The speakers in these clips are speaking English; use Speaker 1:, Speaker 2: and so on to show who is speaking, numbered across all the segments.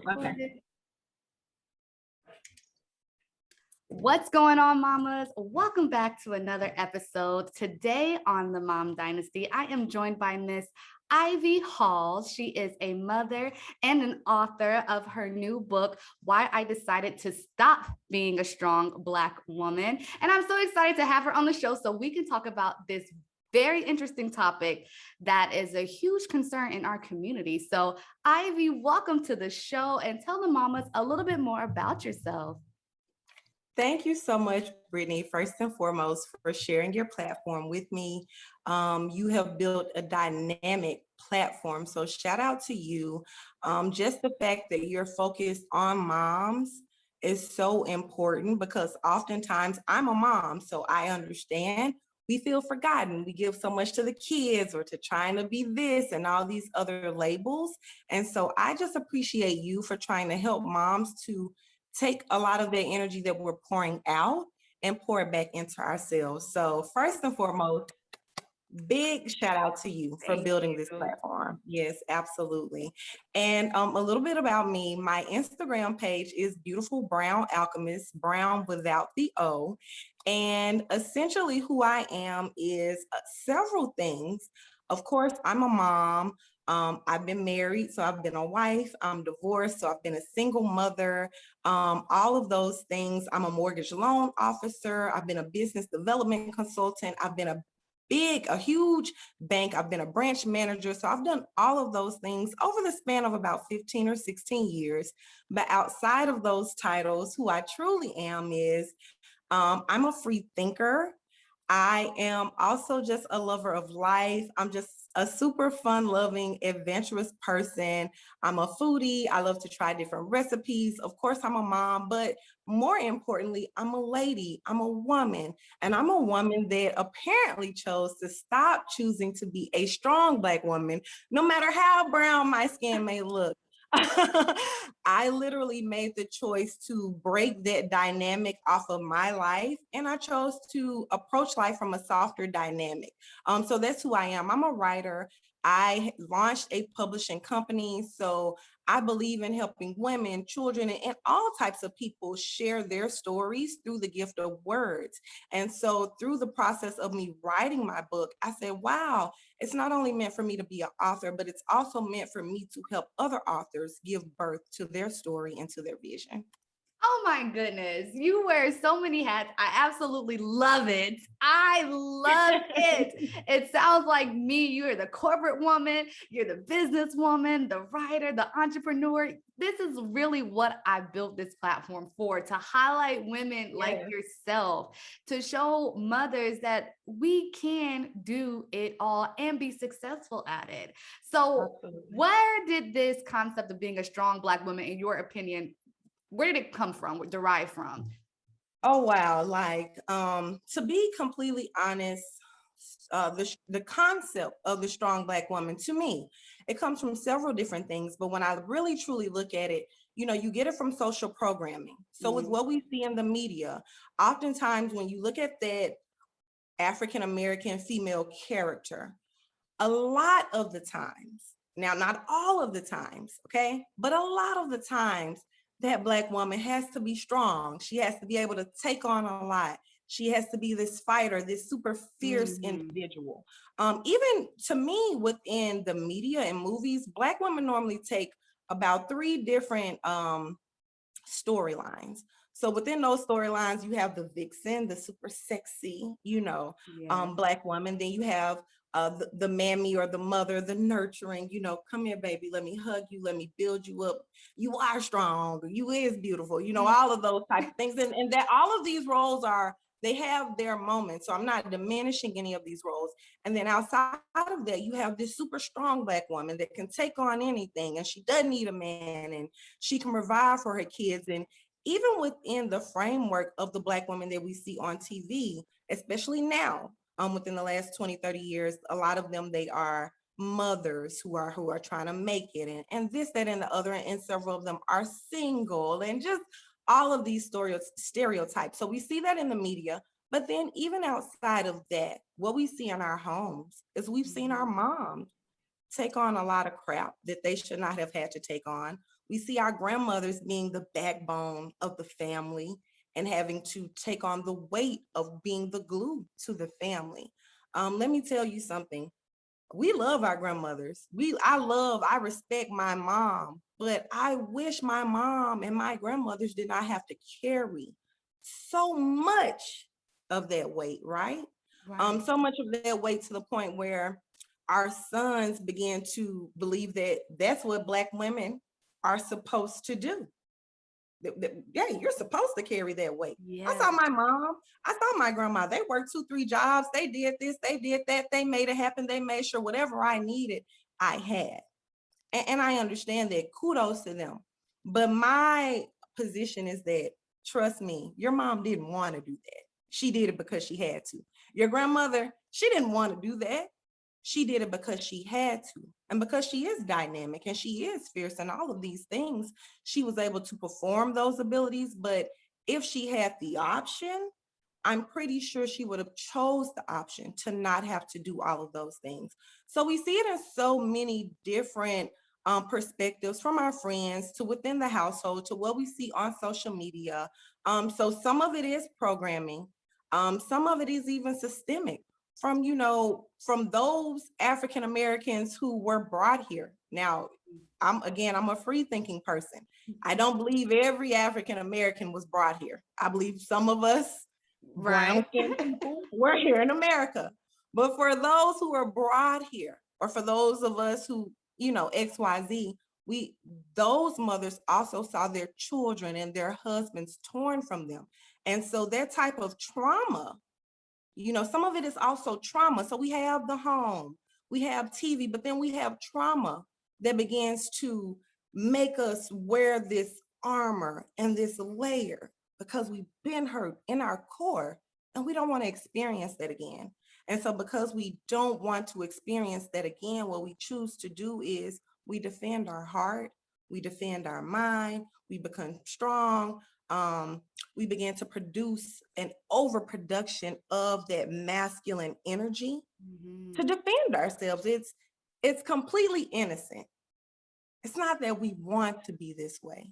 Speaker 1: Okay.
Speaker 2: What's going on, mamas? Welcome back to another episode. Today on the Mom Dynasty, I am joined by Miss Ivy Hall. She is a mother and an author of her new book, Why I Decided to Stop Being a Strong Black Woman. And I'm so excited to have her on the show so we can talk about this very interesting topic that is a huge concern in our community. So, Ivy, welcome to the show and tell the mamas a little bit more about yourself.
Speaker 1: Thank you so much, Brittany, first and foremost, for sharing your platform with me. You have built a dynamic platform, so shout out to you. Just the fact that you're focused on moms is so important because oftentimes I'm a mom, so I understand we feel forgotten. We give so much to the kids or to trying to be this and all these other labels. And so I just appreciate you for trying to help moms to take a lot of the energy that we're pouring out and pour it back into ourselves. So first and foremost, big shout out to you for building this platform. Yes, absolutely. And a little bit about me, my Instagram page is Beautiful Brown Alchemist, brown without the O. And essentially who I am is several things. Of course, I'm a mom. I've been married, so I've been a wife. I'm divorced, so I've been a single mother. All of those things. I'm a mortgage loan officer. I've been a business development consultant. I've been a huge bank. I've been a branch manager. So I've done all of those things over the span of about 15 or 16 years. But outside of those titles, who I truly am is I'm a free thinker. I am also just a lover of life. I'm just a super fun loving, adventurous person. I'm a foodie. I love to try different recipes. Of course, I'm a mom, but more importantly, I'm a lady. I'm a woman. And I'm a woman that apparently chose to stop choosing to be a strong Black woman, no matter how brown my skin may look. I literally made the choice to break that dynamic off of my life, and I chose to approach life from a softer dynamic. So that's who I am. I'm a writer. I launched a publishing company, so I believe in helping women, children, and all types of people share their stories through the gift of words. And so through the process of me writing my book, I said, wow, it's not only meant for me to be an author, but it's also meant for me to help other authors give birth to their story and to their vision.
Speaker 2: Oh my goodness, you wear so many hats. I absolutely love it. I love it. It sounds like me. You're the corporate woman, you're the businesswoman, the writer, the entrepreneur. This is really what I built this platform for, to highlight women like yourself, to show mothers that we can do it all and be successful at it. So,
Speaker 1: Absolutely.
Speaker 2: where did this concept of being a strong Black woman, in your opinion, where did it come from, derive from?
Speaker 1: Oh wow, like to be completely honest, the concept of the strong Black woman, to me, it comes from several different things, but when I really truly look at it, you get it from social programming. So with what we see in the media, oftentimes when you look at that African American female character, a lot of the times, now not all of the times, okay, but a lot of the times, that Black woman has to be strong. She has to be able to take on a lot. She has to be this fighter, this super fierce individual. Even to me, within the media and movies, Black women normally take about 3 different storylines. So within those storylines, you have the vixen, the super sexy, Black woman. Then you have the mammy or the mother, the nurturing, come here, baby, let me hug you, let me build you up. You are strong, you is beautiful, all of those type of things. And that all of these roles they have their moments. So I'm not diminishing any of these roles. And then outside of that, you have this super strong Black woman that can take on anything, and she doesn't need a man, and she can provide for her kids. And even within the framework of the Black women that we see on TV, especially now, within the last 20, 30 years, a lot of them, they are mothers who are trying to make it, and this, that, and the other, and several of them are single, and just all of these stereotypes. So we see that in the media, but then even outside of that, what we see in our homes is we've seen our moms take on a lot of crap that they should not have had to take on. We see our grandmothers being the backbone of the family and having to take on the weight of being the glue to the family. Let me tell you something. We love our grandmothers. I respect my mom, but I wish my mom and my grandmothers did not have to carry so much of that weight, right?
Speaker 2: Right.
Speaker 1: So much of that weight to the point where our sons began to believe that that's what Black women are supposed to do. Yeah, you're supposed to carry that weight. I
Speaker 2: Yeah.
Speaker 1: saw my mom, I saw my grandma. They worked 2, 3 jobs. They did this, they did that. They made it happen. They made sure whatever I needed, I had. And I understand that. Kudos to them. But my position is that, trust me, your mom didn't want to do that. She did it because she had to. Your grandmother, she didn't want to do that. She did it because she had to. And because she is dynamic and she is fierce and all of these things, she was able to perform those abilities. But if she had the option, I'm pretty sure she would have chose the option to not have to do all of those things. So we see it in so many different perspectives, from our friends to within the household to what we see on social media. So some of it is programming. Some of it is even systemic from, from those African Americans who were brought here. Now, I'm a free thinking person. I don't believe every African American was brought here. I believe some of us brown
Speaker 2: Right.
Speaker 1: skinned people were here in America. But for those who are brought here, or for those of us who, XYZ, we those mothers also saw their children and their husbands torn from them. And so that type of trauma, some of it is also trauma. So we have the home, we have TV, but then we have trauma that begins to make us wear this armor and this layer because we've been hurt in our core and we don't want to experience that again. And so, because we don't want to experience that again, what we choose to do is we defend our heart, we defend our mind, we become strong. We began to produce an overproduction of that masculine energy
Speaker 2: Mhm.
Speaker 1: to defend ourselves. It's completely innocent. It's not that we want to be this way,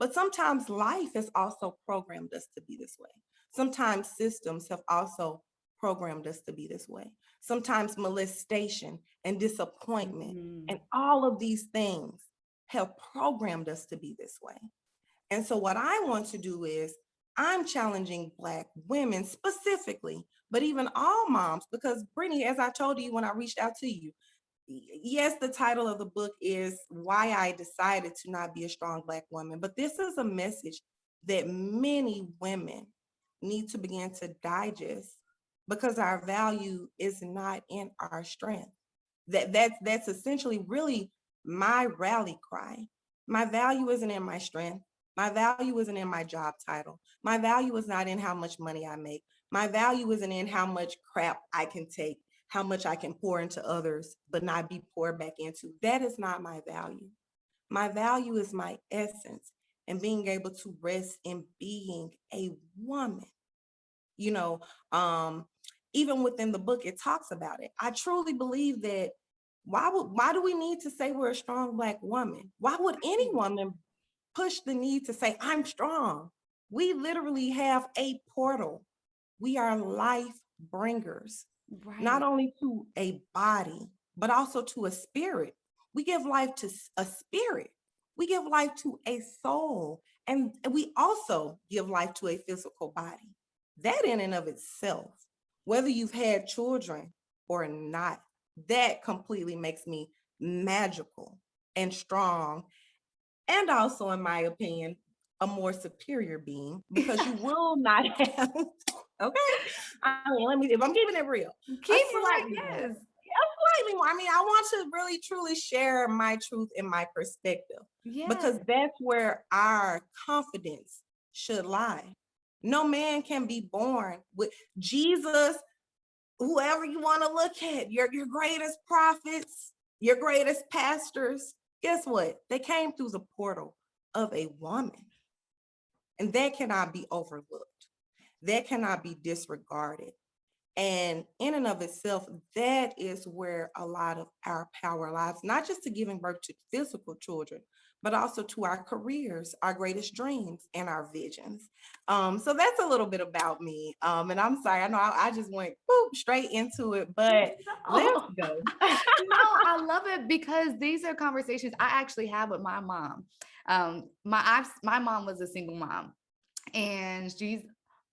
Speaker 1: but sometimes life has also programmed us to be this way. Sometimes systems have also programmed us to be this way. Sometimes molestation and disappointment
Speaker 2: Mhm.
Speaker 1: and all of these things have programmed us to be this way. And so what I want to do is I'm challenging Black women specifically, but even all moms, because Brittany, as I told you when I reached out to you, yes, the title of the book is Why I Decided to Not Be a Strong Black Woman, but this is a message that many women need to begin to digest, because our value is not in our strength. That's essentially really my rally cry. My value isn't in my strength. My value isn't in my job title. My value is not in how much money I make. My value isn't in how much crap I can take, how much I can pour into others, but not be poured back into. That is not my value. My value is my essence and being able to rest in being a woman. You know, um, Even within the book, it talks about it. I truly believe that why do we need to say we're a strong Black woman? Why would any woman push the need to say, I'm strong? We literally have a portal. We are life bringers, not
Speaker 2: Right.
Speaker 1: only to a body, but also to a spirit. We give life to a spirit. We give life to a soul. And we also give life to a physical body. That in and of itself, whether you've had children or not, that completely makes me magical and strong, and also, in my opinion, a more superior being, because you will not have, okay? I mean, if I'm keeping it real, a
Speaker 2: Keep it,
Speaker 1: slightly more,
Speaker 2: yes.
Speaker 1: slightly more. I mean, I want to really truly share my truth and my perspective, because
Speaker 2: Yes.
Speaker 1: that's where our confidence should lie. No man can be born with Jesus, whoever you want to look at, your greatest prophets, your greatest pastors. Guess what? They came through the portal of a woman, and that cannot be overlooked. That cannot be disregarded. And in and of itself, that is where a lot of our power lies, not just to giving birth to physical children, but also to our careers, our greatest dreams, and our visions. So that's a little bit about me. And I'm sorry, I know I just went boop, straight into it, but let's
Speaker 2: No.
Speaker 1: go.
Speaker 2: No, I love it because these are conversations I actually have with my mom. My mom was a single mom, and she's a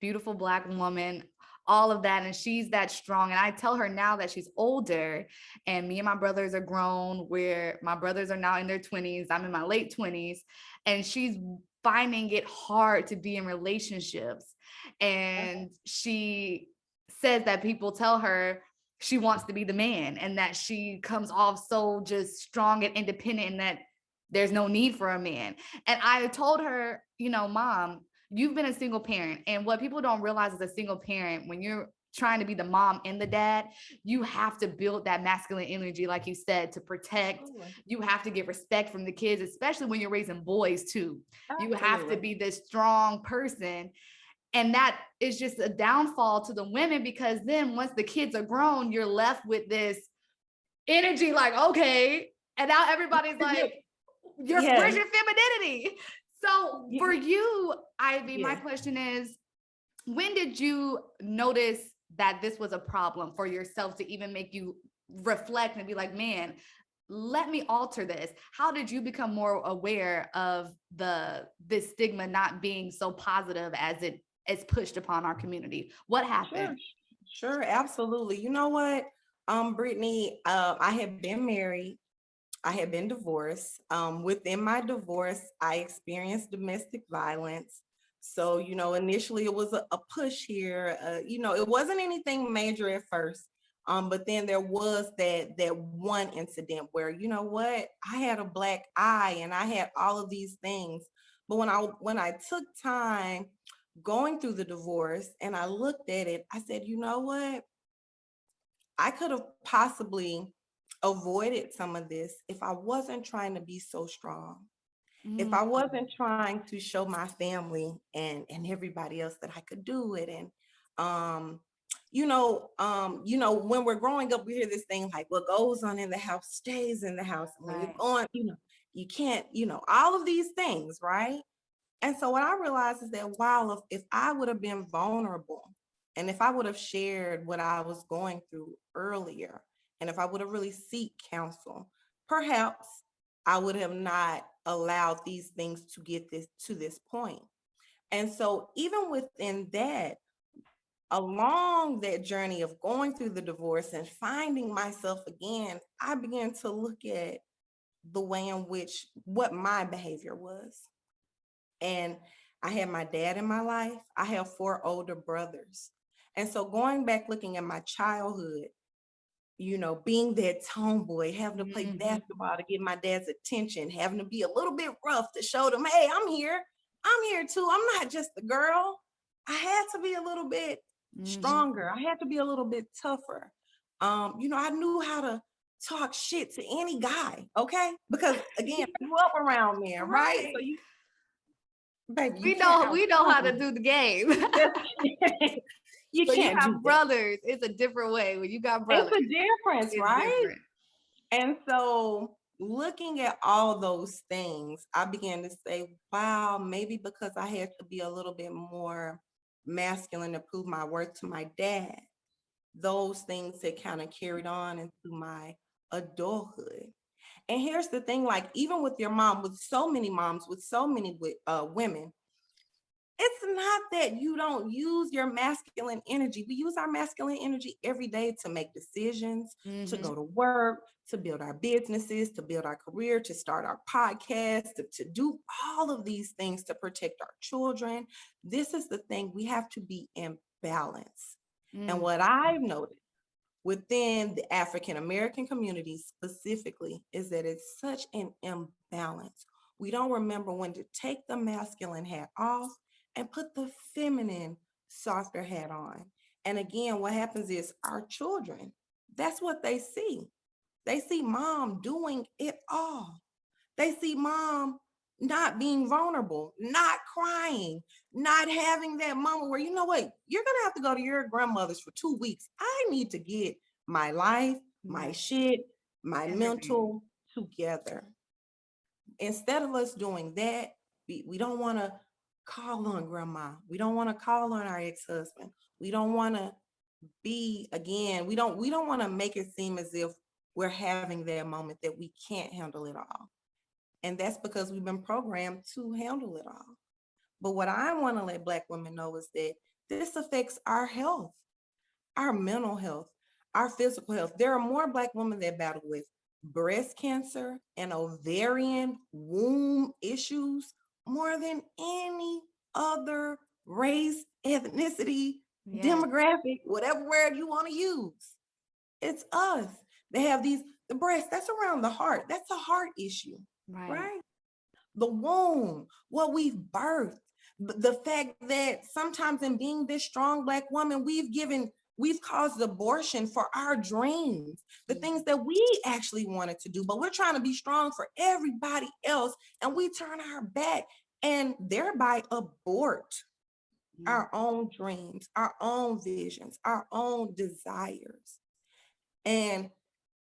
Speaker 2: beautiful Black woman, all of that, and she's that strong. And I tell her now that she's older, and me and my brothers are grown, where my brothers are now in their 20s, I'm in my late 20s, and she's finding it hard to be in relationships. And she says that people tell her she wants to be the man, and that she comes off so just strong and independent, and that there's no need for a man. And I told her, Mom, you've been a single parent, and what people don't realize as a single parent, when you're trying to be the mom and the dad, you have to build that masculine energy, like you said, to protect.
Speaker 1: Absolutely.
Speaker 2: You have to get respect from the kids, especially when you're raising boys too. You have to
Speaker 1: Absolutely.
Speaker 2: be this strong person. And that is just a downfall to the women, because then once the kids are grown, you're left with this energy like, okay. And now everybody's like, where's
Speaker 1: Yes.
Speaker 2: your femininity? So for you, Ivy, my
Speaker 1: Yeah.
Speaker 2: question is, when did you notice that this was a problem for yourself to even make you reflect and be like, man, let me alter this? How did you become more aware of this stigma not being so positive as it is pushed upon our community? What happened?
Speaker 1: Sure, absolutely. You know what, Brittany, I had been married. I had been divorced. Within my divorce, I experienced domestic violence. So, initially it was a push here. It wasn't anything major at first. But then there was that one incident where, you know what, I had a black eye and I had all of these things. But when I took time going through the divorce and I looked at it, I said, you know what? I could have possibly avoided some of this if I wasn't trying to be so strong. If I wasn't trying to show my family and everybody else that I could do it. And when we're growing up, we hear this thing like, what goes on in the house stays in the house. And when you're
Speaker 2: Right.
Speaker 1: going, you can't, all of these things, right? And so what I realized is that while if I would have been vulnerable and if I would have shared what I was going through earlier, and if I would have really seek counsel, perhaps I would have not allowed these things to get this to this point. And so even within that, along that journey of going through the divorce and finding myself again, I began to look at the way in which what my behavior was. And I had my dad in my life. I have 4 older brothers. And so going back, looking at my childhood, being that tomboy, having to play basketball to get my dad's attention, having to be a little bit rough to show them, hey, I'm here. I'm here too. I'm not just the girl. I had to be a little bit stronger. I had to be a little bit tougher. I knew how to talk shit to any guy, okay? Because again, I grew up around men, right? So baby, you
Speaker 2: We
Speaker 1: can't
Speaker 2: know how to
Speaker 1: outrun
Speaker 2: do the game.
Speaker 1: me. You
Speaker 2: When you
Speaker 1: can't do
Speaker 2: have
Speaker 1: that.
Speaker 2: brothers, it's a different way. When you got
Speaker 1: It's
Speaker 2: brothers,
Speaker 1: a difference,
Speaker 2: it's
Speaker 1: right?
Speaker 2: different.
Speaker 1: And so looking at all those things, I began to say, wow, maybe because I had to be a little bit more masculine to prove my worth to my dad, those things that kind of carried on into my adulthood. And here's the thing, like even with your mom, with so many moms, with so many women, it's not that you don't use your masculine energy. We use our masculine energy every day to make decisions, to go to work, to build our businesses, to build our career, to start our podcast, to do all of these things to protect our children. This is the thing, we have to be in balance. And what I've noticed within the African American community specifically is that it's such an imbalance. We don't remember when to take the masculine hat off and put the feminine, softer hat on. And again, what happens is our children, that's what they see. They see mom doing it all. They see mom not being vulnerable, not crying, not having that moment where, you know what, you're going to have to go to your grandmother's for 2 weeks. I need to get my life, my shit, my
Speaker 2: Everything.
Speaker 1: mental together. instead of us doing that, we don't want to call on grandma. We don't want to call on our ex-husband. We don't want to be again, we don't want to make it seem as if we're having that moment that we can't handle it all. And that's because we've been programmed to handle it all. But what I want to let Black women know is that this affects our health, our mental health, our physical health. There are more Black women that battle with breast cancer and ovarian womb issues more than any other race, ethnicity,
Speaker 2: Yes.
Speaker 1: demographic, whatever word you want to use. It's us. They have the breast, that's around the heart. That's a heart issue, right? The womb, what we've birthed, the fact that sometimes in being this strong Black woman, we've caused abortion for our dreams, the things that we actually wanted to do, but we're trying to be strong for everybody else, and we turn our back and thereby abort our own dreams, our own visions, our own desires. And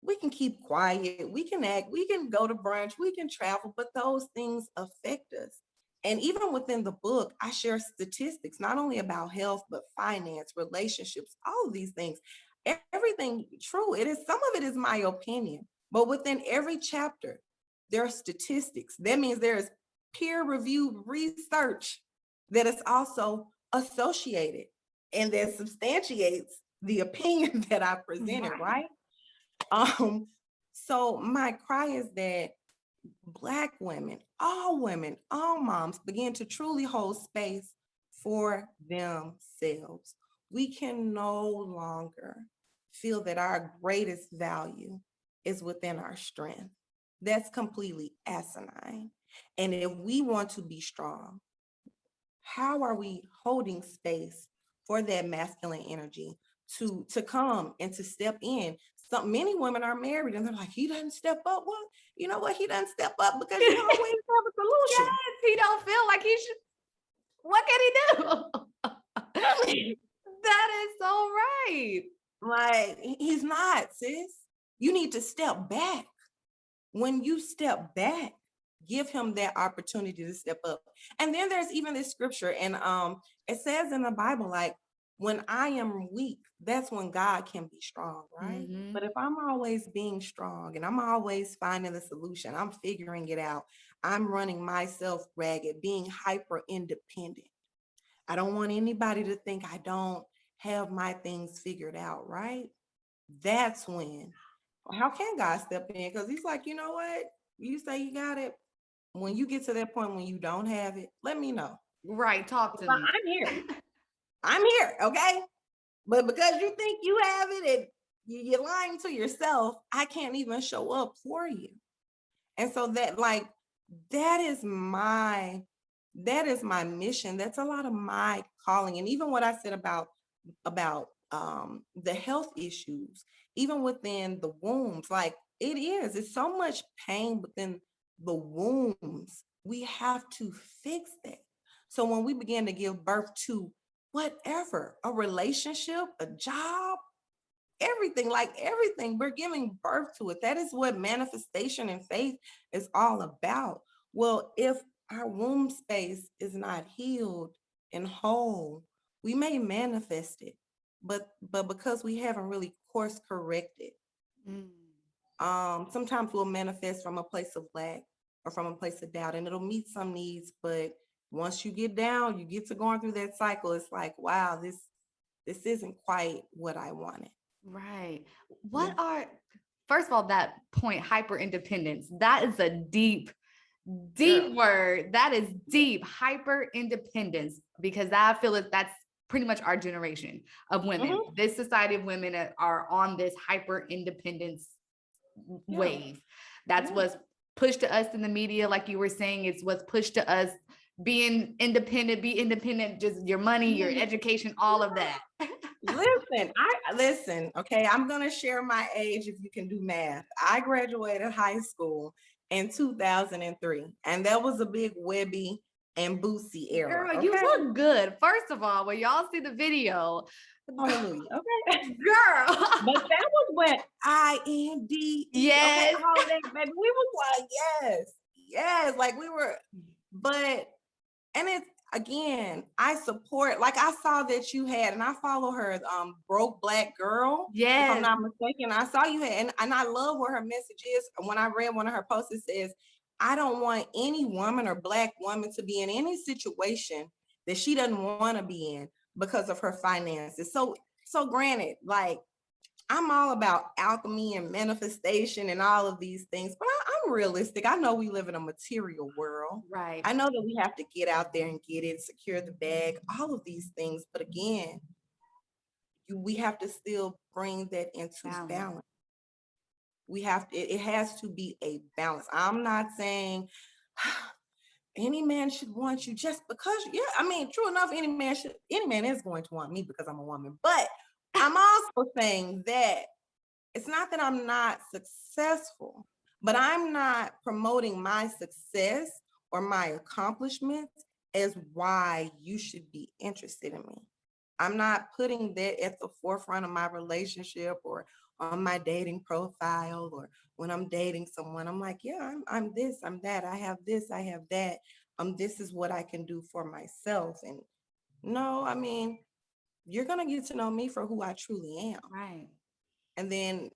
Speaker 1: we can keep quiet, we can act, we can go to brunch, we can travel, but those things affect us. And even within the book, I share statistics, not only about health, but finance, relationships, all of these things. Everything true. Some of it is my opinion, but within every chapter, there are statistics. That means there is peer-reviewed research that is also associated and that substantiates the opinion that I presented, right? So my cry is that Black women, all moms begin to truly hold space for themselves. We can no longer feel that our greatest value is within our strength. That's completely asinine. And if we want to be strong, how are we holding space for that masculine energy to come and to step in? Many women are married and they're like, he doesn't step up. Well, you know what? He doesn't step up because you always have a solution.
Speaker 2: Yes, he don't feel like he should. What can he do? That is so right.
Speaker 1: Like, he's not, sis. You need to step back. When you step back, give him that opportunity to step up. And then there's even this scripture, and it says in the Bible, like, when I am weak, that's when God can be strong, right? But if I'm always being strong and I'm always finding the solution, I'm figuring it out, I'm running myself ragged, being hyper independent. I don't want anybody to think I don't have my things figured out, right? That's when, how can God step in? Because he's like, you know what? You say you got it. When you get to that point when you don't have it, let me know.
Speaker 2: Right, talk to me.
Speaker 1: I'm here. I'm here, okay? But because you think you have it and you're lying to yourself, I can't even show up for you. And so that is my mission. That's a lot of my calling. And even what I said about the health issues, even within the wombs, like it's so much pain within the wombs. We have to fix that. So when we begin to give birth to whatever, a relationship, a job, everything, we're giving birth to it. That is what manifestation and faith is all about. Well, if our womb space is not healed and whole, we may manifest it, but because we haven't really course corrected, sometimes we'll manifest from a place of lack or from a place of doubt, and it'll meet some needs, but once you get down, you get to going through that cycle, it's like, wow, this isn't quite what I wanted.
Speaker 2: Right. First of all, that point, hyper independence, that is a deep word. That is deep, hyper independence, because I feel like that's pretty much our generation of women. This society of women are on this hyper independence wave. That's what's pushed to us in the media. Like you were saying, it's what's pushed to us. Be independent, just your money, your education, all of that.
Speaker 1: Listen, okay, I'm gonna share my age if you can do math. I graduated high school in 2003, and that was a big Webby and Boosie era.
Speaker 2: Girl, you look good. First of all, when y'all see the video,
Speaker 1: hallelujah, okay,
Speaker 2: girl.
Speaker 1: But that was when IND,
Speaker 2: yes,
Speaker 1: okay, all that, baby. We was like, yes. yes, like we were, but and it's again, I support, like I saw that you had, and I follow her, Broke Black Girl, if I'm
Speaker 2: Yes.
Speaker 1: not mistaken. I saw you had, and I love what her message is. When I read one of her posts, it says, I don't want any woman or Black woman to be in any situation that she doesn't want to be in because of her finances. So granted, like I'm all about alchemy and manifestation and all of these things, but I'm realistic. I know we live in a material world.
Speaker 2: Right.
Speaker 1: I know that we have to get out there and get it, secure the bag, all of these things. But again, we have to still bring that into
Speaker 2: Balance.
Speaker 1: balance. We have to, it has to be a balance. I'm not saying any man should want you just because, yeah, I mean, true enough, any man is going to want me because I'm a woman. But I'm also saying that it's not that I'm not successful, but I'm not promoting my success or my accomplishments as why you should be interested in me. I'm not putting that at the forefront of my relationship or on my dating profile or when I'm dating someone. I'm like, yeah, I'm this, I'm that. I have this, I have that. This is what I can do for myself. And no, I mean, you're gonna get to know me for who I truly am.
Speaker 2: Right.
Speaker 1: And then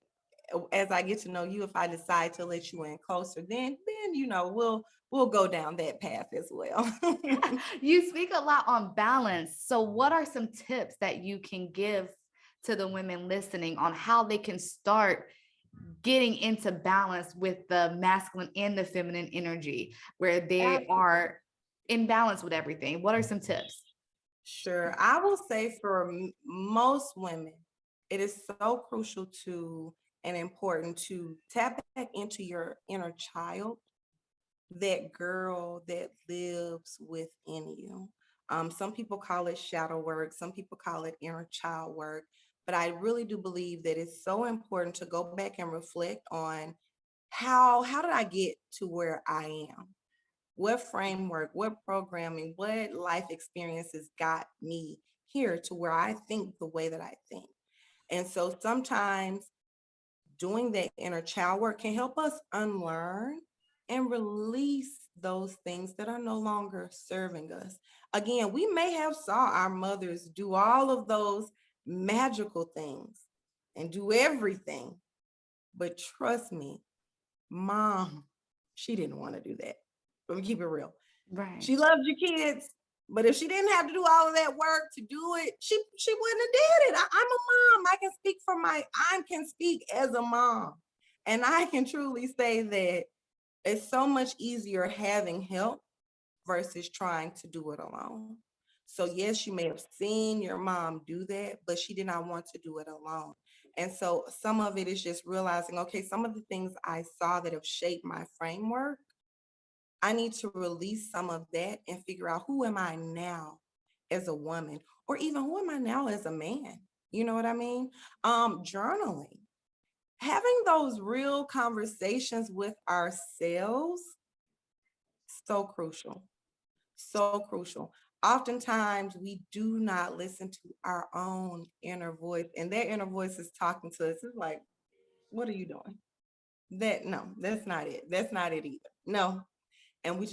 Speaker 1: as I get to know you, if I decide to let you in closer, then we'll go down that path as well.
Speaker 2: You speak a lot on balance. So, what are some tips that you can give to the women listening on how they can start getting into balance with the masculine and the feminine energy, where they are in balance with everything? What are some tips?
Speaker 1: Sure. I will say for most women, it is so crucial to and important to tap back into your inner child, that girl that lives within you. Some people call it shadow work, some people call it inner child work, but I really do believe that it's so important to go back and reflect on how did I get to where I am? What framework, what programming, what life experiences got me here to where I think the way that I think? And so sometimes doing that inner child work can help us unlearn and release those things that are no longer serving us. Again, we may have saw our mothers do all of those magical things and do everything, but trust me, mom, she didn't want to do that. Let me keep it real.
Speaker 2: Right.
Speaker 1: She loved your kids, but if she didn't have to do all of that work to do it, she wouldn't have did it. I'm a mom. I can speak as a mom. And I can truly say that it's so much easier having help versus trying to do it alone. So yes, you may have seen your mom do that, but she did not want to do it alone. And so some of it is just realizing, okay, some of the things I saw that have shaped my framework, I need to release some of that and figure out who am I now as a woman, or even who am I now as a man? You know what I mean? Journaling, having those real conversations with ourselves, so crucial, so crucial. Oftentimes we do not listen to our own inner voice, and that inner voice is talking to us. It's like, what are you doing? No, that's not it. That's not it either. No, and we're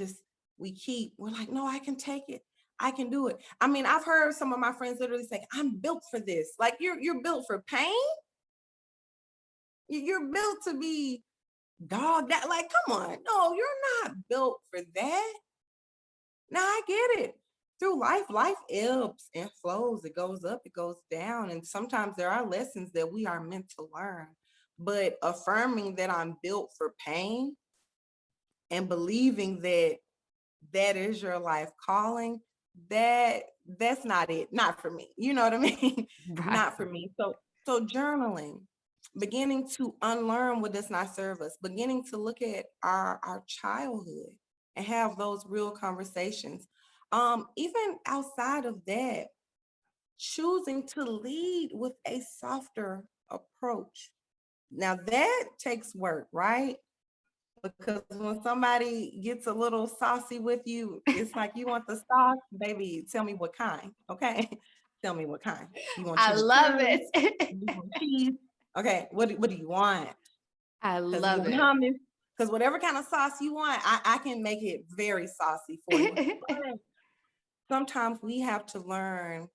Speaker 1: like, no, I can take it, I can do it. I mean, I've heard some of my friends literally say, I'm built for this. Like, you're built for pain. You're built to be dog that, like, come on, no, you're not built for that. Now I get it. Through life ebbs and flows. It goes up, it goes down, and sometimes there are lessons that we are meant to learn. But affirming that I'm built for pain and believing that that is your life calling, that's not it, not for me, you know what I mean?
Speaker 2: Right.
Speaker 1: Not for me. So journaling, beginning to unlearn what does not serve us, beginning to look at our childhood and have those real conversations. Even outside of that, choosing to lead with a softer approach. Now that takes work, right? Because when somebody gets a little saucy with you, it's like, you want the sauce, baby, tell me what kind, okay? Tell me what kind. You want
Speaker 2: I love
Speaker 1: chimichurri?
Speaker 2: it.
Speaker 1: You want cheese? Okay, what do you want?
Speaker 2: I
Speaker 1: Because you
Speaker 2: love
Speaker 1: want
Speaker 2: it.
Speaker 1: hummus? Because whatever kind of sauce you want, I can make it very saucy for you. But sometimes we have to learn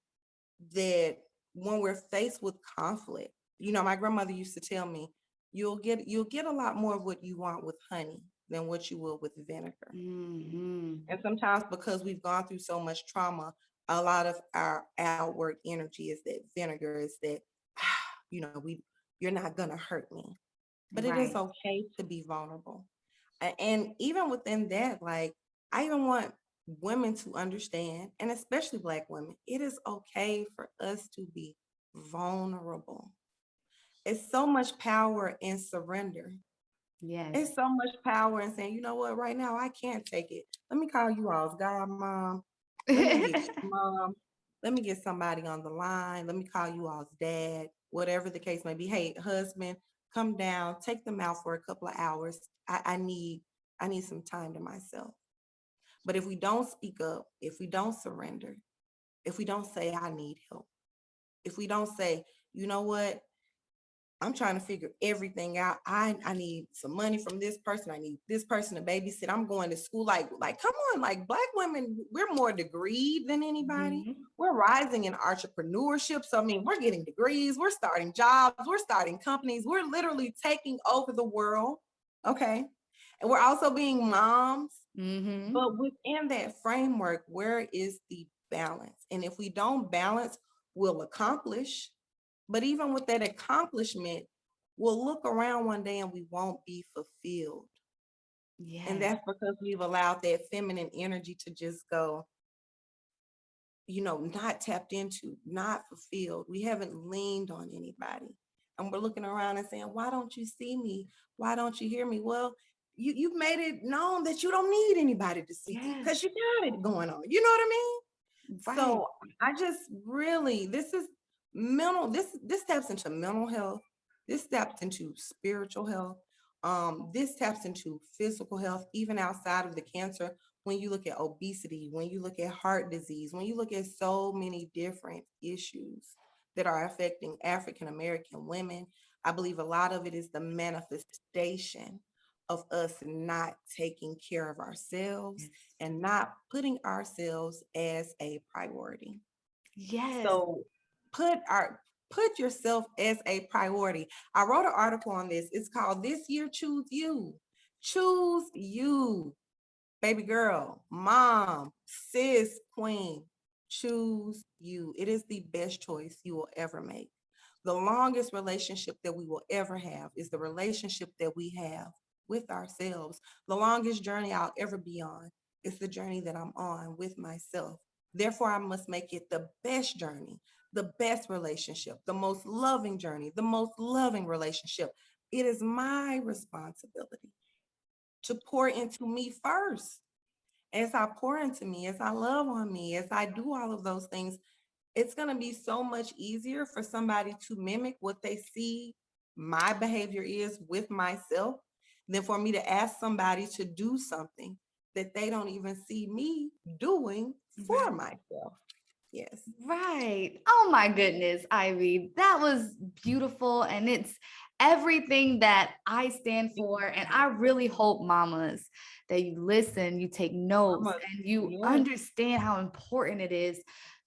Speaker 1: that when we're faced with conflict, my grandmother used to tell me, you'll get a lot more of what you want with honey than what you will with vinegar.
Speaker 2: Mhm.
Speaker 1: And sometimes because we've gone through so much trauma, a lot of our outward energy is that vinegar, is that, we you're not gonna hurt me. But it is
Speaker 2: Right.
Speaker 1: okay to be vulnerable. And even within that, like, I even want women to understand, and especially Black women, it is okay for us to be vulnerable. It's so much power in surrender.
Speaker 2: Yes.
Speaker 1: It's so much power in saying, you know what, right now I can't take it. Let me call you all's godmom. Let me get your mom. Let me get somebody on the line. Let me call you all's dad, whatever the case may be. Hey, husband, come down, take them out for a couple of hours. I need some time to myself. But if we don't speak up, if we don't surrender, if we don't say I need help, if we don't say, you know what, I'm trying to figure everything out. I need some money from this person. I need this person to babysit. I'm going to school. Like, come on, like Black women, we're more degreed than anybody.
Speaker 2: Mhm.
Speaker 1: We're rising in entrepreneurship. So I mean, we're getting degrees, we're starting jobs, we're starting companies, we're literally taking over the world. Okay. And we're also being moms.
Speaker 2: Mhm.
Speaker 1: But within that framework, where is the balance? And if we don't balance, we'll accomplish. But even with that accomplishment, we'll look around one day and we won't be fulfilled. And
Speaker 2: Yes.
Speaker 1: that's because we've allowed that feminine energy to just go, not tapped into, not fulfilled. We haven't leaned on anybody. And we're looking around and saying, why don't you see me? Why don't you hear me? Well, you've made it known that you don't need anybody to see you
Speaker 2: Yes.
Speaker 1: because you got it going on. You know what I mean?
Speaker 2: Right.
Speaker 1: So I just really, this is mental, this taps into mental health, this taps into spiritual health, this taps into physical health, even outside of the cancer. When you look at obesity, when you look at heart disease, when you look at so many different issues that are affecting African American women, I believe a lot of it is the manifestation of us not taking care of ourselves
Speaker 2: Yes.
Speaker 1: and not putting ourselves as a priority.
Speaker 2: Yes.
Speaker 1: So put yourself as a priority. I wrote an article on this. It's called This Year Choose You. Choose you, baby girl, mom, sis, queen. Choose you. It is the best choice you will ever make. The longest relationship that we will ever have is the relationship that we have with ourselves. The longest journey I'll ever be on is the journey that I'm on with myself. Therefore, I must make it the best journey, the best relationship, the most loving journey, the most loving relationship. It is my responsibility to pour into me first. As I pour into me, as I love on me, as I do all of those things, it's going to be so much easier for somebody to mimic what they see my behavior is with myself than for me to ask somebody to do something that they don't even see me doing for
Speaker 2: Right.
Speaker 1: myself. Yes.
Speaker 2: Right. Oh my goodness, Ivy. That was beautiful. And it's everything that I stand for. And I really hope, mamas, that you listen, you take notes,
Speaker 1: Mama,
Speaker 2: and you
Speaker 1: yes.
Speaker 2: understand how important it is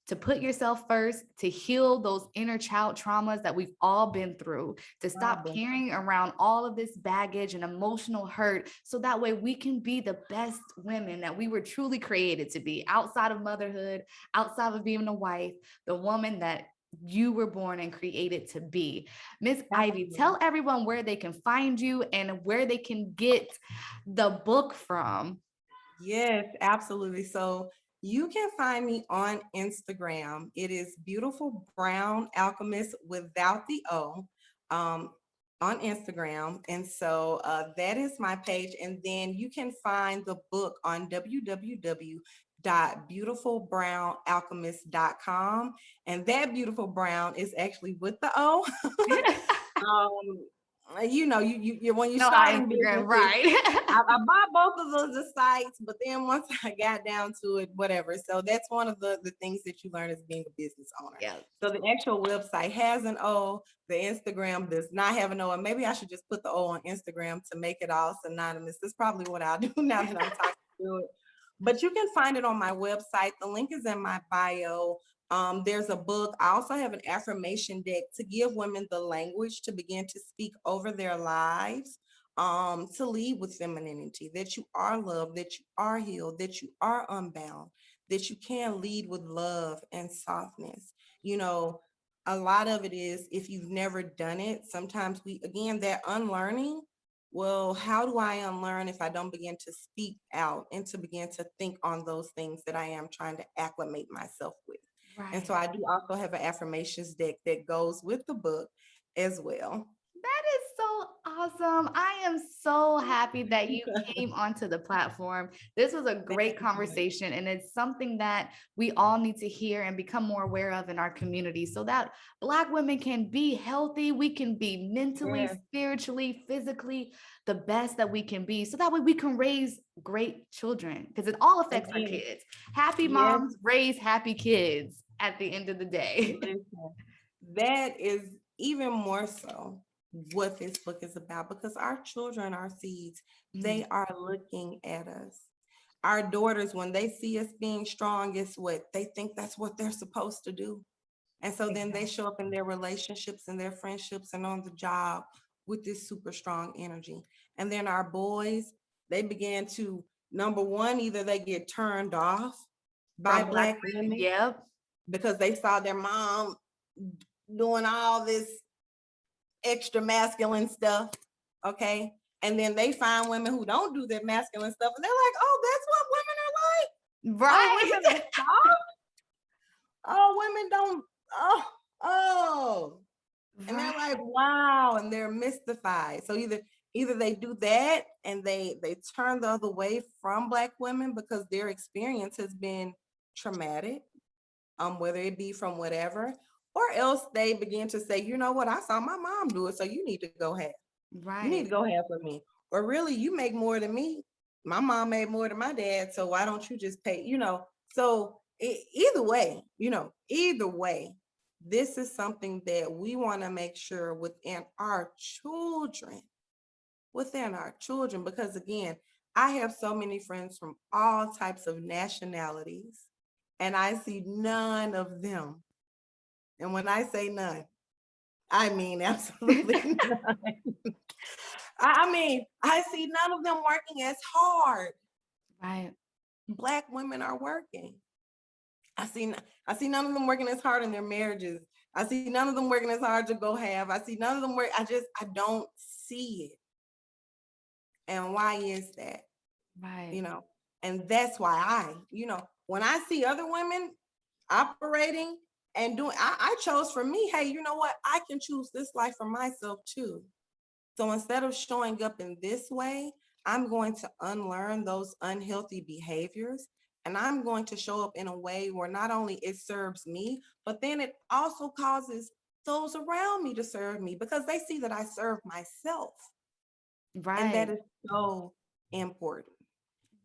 Speaker 2: to put yourself first, to heal those inner child traumas that we've all been through, to
Speaker 1: God
Speaker 2: stop
Speaker 1: bless
Speaker 2: carrying around all of this baggage and emotional hurt, so that way we can be the best women that we were truly created to be, outside of motherhood, outside of being a wife, the woman that you were born and created to be. Miss
Speaker 1: you.
Speaker 2: Ivy,
Speaker 1: Absolutely.
Speaker 2: tell everyone where they can find you and where they can get the book from.
Speaker 1: Yes, absolutely. So you can find me on Instagram. It is Beautiful Brown Alchemist without the O, um, on Instagram. And so that is my page. And then you can find the book on www.beautifulbrownalchemist.com. And that beautiful brown is actually with the O. um, when you
Speaker 2: Know how
Speaker 1: starting
Speaker 2: Instagram,
Speaker 1: businesses,
Speaker 2: right?
Speaker 1: I bought both of those the sites, but then once I got down to it, whatever. So that's one of the things that you learn as being a business owner.
Speaker 2: Yeah.
Speaker 1: So the actual website has an O, the Instagram does not have an O, and maybe I should just put the O on Instagram to make it all synonymous. That's probably what I'll do now that I'm talking through it. But you can find it on my website. The link is in my bio. There's a book. I also have an affirmation deck to give women the language to begin to speak over their lives, to lead with femininity, that you are loved, that you are healed, that you are unbound, that you can lead with love and softness. You know, a lot of it is if you've never done it, sometimes again, that unlearning. Well, how do I unlearn if I don't begin to speak out and to begin to think on those things that I am trying to acclimate myself with? And so
Speaker 2: Right.
Speaker 1: I do also have an affirmations deck that goes with the book as well.
Speaker 2: That is so awesome. I am so happy that you came onto the platform. This was a
Speaker 1: Thank
Speaker 2: great
Speaker 1: you so much.
Speaker 2: conversation, and it's something that we all need to hear and become more aware of in our community so that Black women can be healthy. We can be mentally,
Speaker 1: Yes,
Speaker 2: spiritually, physically the best that we can be. So that way we can raise great children because it all affects our
Speaker 1: again,
Speaker 2: kids. Happy
Speaker 1: yes,
Speaker 2: moms raise happy kids at the end of the day.
Speaker 1: listen. That is even more so what this book is about, because our children are seeds.
Speaker 2: Mm,
Speaker 1: They are looking at us. Our daughters, when they see us being strong, guess what? They think that's what they're supposed to do. And so then they
Speaker 2: exactly.
Speaker 1: show up in their relationships and their friendships and on the job with this super strong energy. And then our boys, they begin to, number one, either they get turned off by
Speaker 2: From Black
Speaker 1: Black
Speaker 2: women.
Speaker 1: women
Speaker 2: Yep.
Speaker 1: because they saw their mom doing all this extra masculine stuff. Okay. And then they find women who don't do that masculine stuff. And they're like, oh, that's what women are like. Oh,
Speaker 2: Right.
Speaker 1: women are soft. Oh, women don't. Oh, oh. And they're
Speaker 2: Right.
Speaker 1: like, wow, and they're mystified. So either they do that and they turn the other way from Black women because their experience has been traumatic, whether it be from whatever, or else they begin to say, you know what, I saw my mom do it, so you need to go ahead. You need to
Speaker 2: Right.
Speaker 1: go ahead for me. Or really, you make more than me. My mom made more than my dad, so why don't you just pay? So either way, either way, this is something that we want to make sure within our children, because again, I have so many friends from all types of nationalities, and I see none of them. And when I say none, I mean absolutely none. I mean, I see none of them working as hard.
Speaker 2: Right.
Speaker 1: Black women are working. I see none of them working as hard in their marriages. I see none of them working as hard to go have. I see none of them work. I don't see it. And why is that?
Speaker 2: Right.
Speaker 1: You know, and that's why when I see other women operating and doing, I chose for me, hey, you know what? I can choose this life for myself too. So instead of showing up in this way, I'm going to unlearn those unhealthy behaviors. And I'm going to show up in a way where not only it serves me, but then it also causes those around me to serve me because they see that I serve myself. And that
Speaker 2: Right.
Speaker 1: is so important.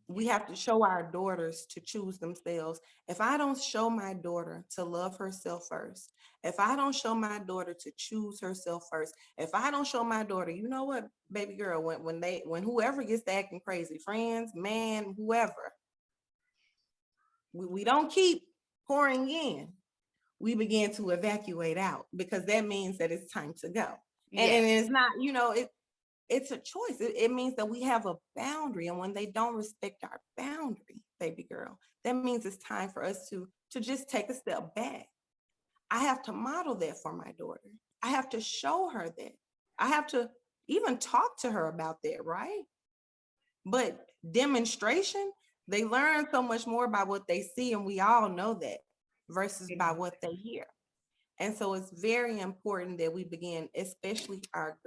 Speaker 1: We
Speaker 2: Yeah.
Speaker 1: have to show our daughters to choose themselves. If I don't show my daughter to love herself first, if I don't show my daughter to choose herself first, if I don't show my daughter, you know what, baby girl, when whoever gets to acting crazy, friends, man, whoever, we don't keep pouring in. We begin to evacuate out because that means that it's time to go. And
Speaker 2: Yes.
Speaker 1: it's not, it's a choice. It means that we have a boundary. And when they don't respect our boundary, baby girl, that means it's time for us to just take a step back. I have to model that for my daughter. I have to show her that. I have to even talk to her about that, right? But demonstration, they learn so much more by what they see, and we all know that, versus by what they hear. And so it's very important that we begin, especially our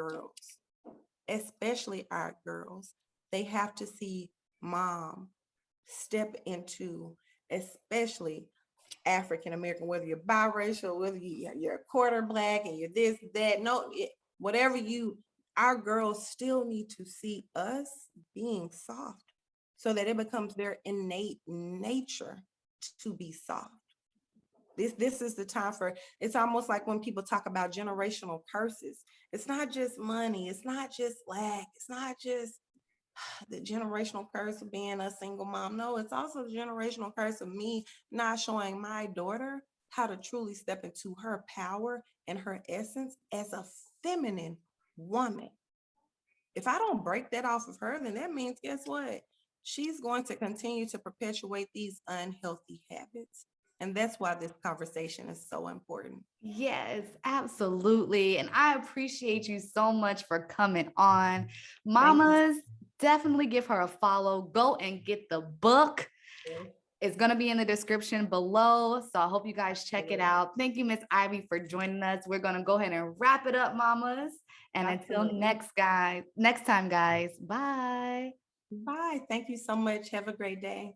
Speaker 1: girls, they have to see mom step into, especially African American, whether you're biracial, whether you're a quarter Black and you're this, that, no, whatever our girls still need to see us being soft so that it becomes their innate nature to be soft. This is the time for, it's almost like when people talk about generational curses. It's not just money, it's not just lack, it's not just the generational curse of being a single mom. No, it's also the generational curse of me not showing my daughter how to truly step into her power and her essence as a feminine woman. If I don't break that off of her, then that means, guess what? She's going to continue to perpetuate these unhealthy habits. And that's why this conversation is so important.
Speaker 2: Yes, absolutely. And I appreciate you so much for coming on.
Speaker 1: Thank you.
Speaker 2: Mamas, definitely give her a follow. Go and get the book. It's going to be in the description below. So I hope you guys check it out. Thank you, Miss Ivy, for joining us. We're going to go ahead and wrap it up, mamas. And until
Speaker 1: Absolutely.
Speaker 2: next time, guys, bye.
Speaker 1: Bye. Thank you so much. Have a great day.